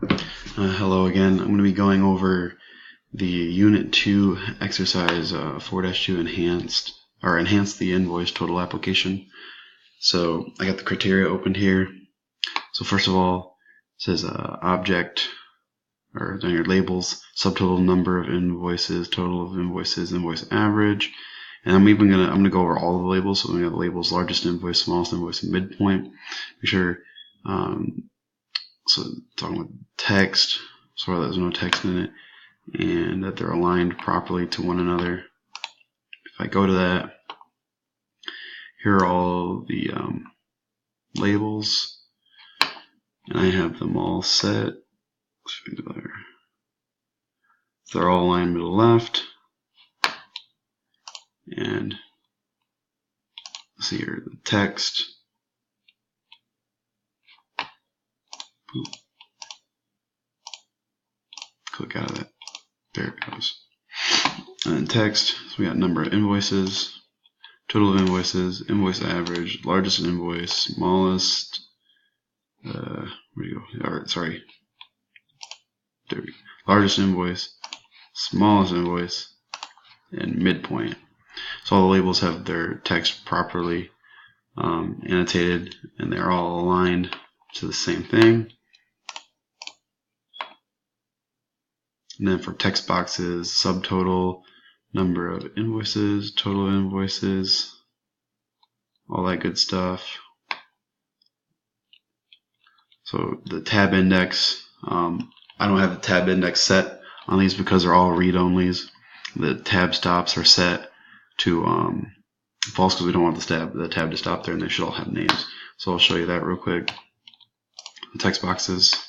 Hello again. I'm going to be going over the Unit 2 exercise 4-2 enhance the invoice total application. So I got the criteria opened here. So first of all, it says object, or then your labels, subtotal number of invoices, total of invoices, invoice average. And I'm gonna go over all of the labels. So we have the labels: largest invoice, smallest invoice, and midpoint. Make sure. So talking about text, so there's no text in it, and that they're aligned properly to one another. If I go to that, here are all the labels, and I have them all set. They're all aligned middle left, and let's see here, the text. Click out of that. There it goes. And then text, so we got number of invoices, total of invoices, invoice average, largest invoice, smallest, where do you go? Or, sorry, there we go. Largest invoice, smallest invoice, and midpoint. So all the labels have their text properly annotated, and they're all aligned to the same thing. And then for text boxes, subtotal, number of invoices, total of invoices, all that good stuff. So the tab index, I don't have the tab index set on these because they're all read-onlys. The tab stops are set to false because we don't want the tab to stop there, and they should all have names. So I'll show you that real quick. The text boxes,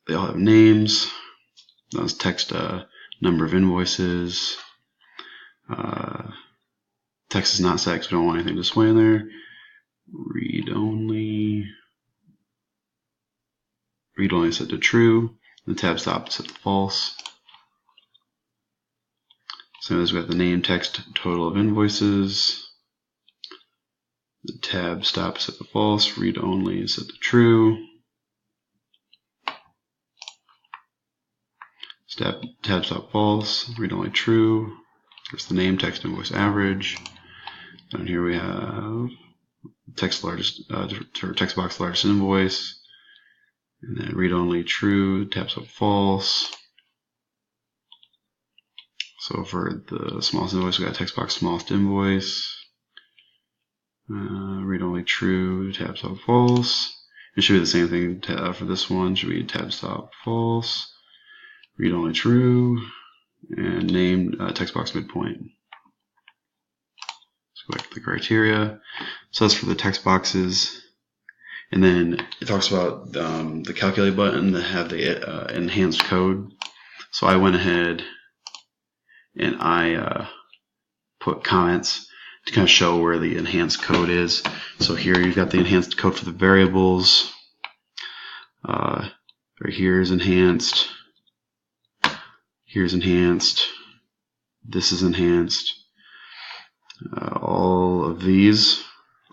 they all have names. That's text number of invoices. Text is not set because we don't want anything to display in there. Read only set to true. The tab stop set to false. So we've got the name, text, total of invoices. The tab stop set to false. Read only is set to true. Tab stop false. Read only true. There's the name, text, invoice average. Down here we have text text box largest invoice, and then read only true. Tab stop false. So for the smallest invoice, we got text box smallest invoice. Read only true. Tab stop false. It should be the same thing for this one. Should be tab stop false. Read only true, and name text box midpoint. Select the criteria. So that's for the text boxes, and then it talks about the calculate button that have the enhanced code. So I went ahead and I put comments to kind of show where the enhanced code is. So here you've got the enhanced code for the variables. Right here is enhanced. Here's enhanced. This is enhanced. All of these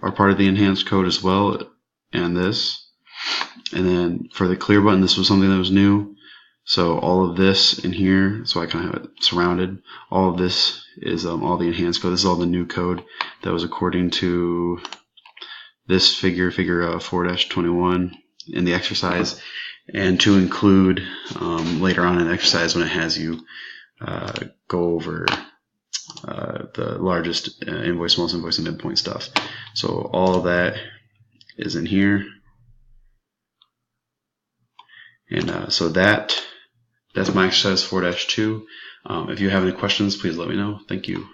are part of the enhanced code as well, and this. And then for the clear button, this was something that was new. So all of this in here, so I kind of have it surrounded. All of this is all the enhanced code. This is all the new code that was according to this figure 4-21 in the exercise, and to include later on in the exercise when it has you go over the largest invoice, smallest invoice, and midpoint stuff. So all of that is in here, and so that's my exercise 4-2. If you have any questions, please let me know. Thank you.